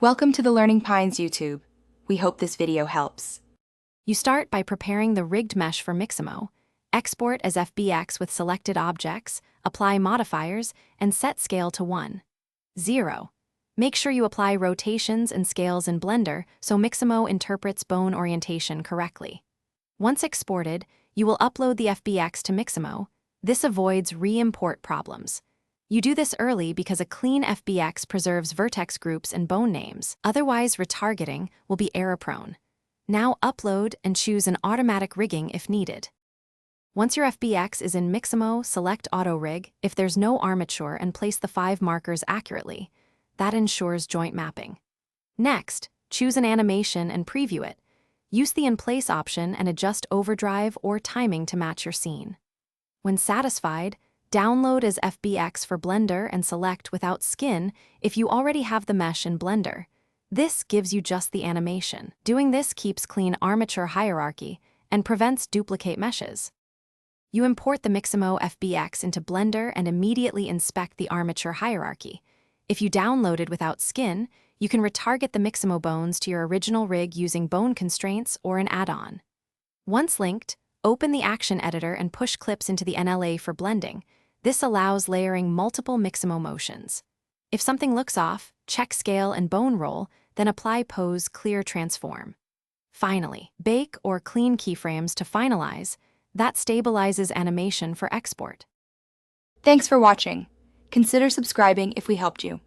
Welcome to the Learning Pines YouTube. We hope this video helps. You start by preparing the rigged mesh for Mixamo. Export as FBX with selected objects, apply modifiers, and set scale to 1. 0. Make sure you apply rotations and scales in Blender so Mixamo interprets bone orientation correctly. Once exported, you will upload the FBX to Mixamo. This avoids re-import problems. You do this early because a clean FBX preserves vertex groups and bone names. Otherwise, retargeting will be error-prone. Now upload and choose an automatic rigging if needed. Once your FBX is in Mixamo, select Auto Rig if there's no armature and place the 5 markers accurately. That ensures joint mapping. Next, choose an animation and preview it. Use the In Place option and adjust overdrive or timing to match your scene. When satisfied, download as FBX for Blender and select Without Skin if you already have the mesh in Blender. This gives you just the animation. Doing this keeps clean armature hierarchy and prevents duplicate meshes. You import the Mixamo FBX into Blender and immediately inspect the armature hierarchy. If you downloaded without skin, you can retarget the Mixamo bones to your original rig using bone constraints or an add-on. Once linked, open the action editor and push clips into the NLA for blending. This allows layering multiple Mixamo motions. If something looks off, check scale and bone roll, then apply pose clear transform. Finally, bake or clean keyframes to finalize. That stabilizes animation for export. Thanks for watching. Consider subscribing if we helped you.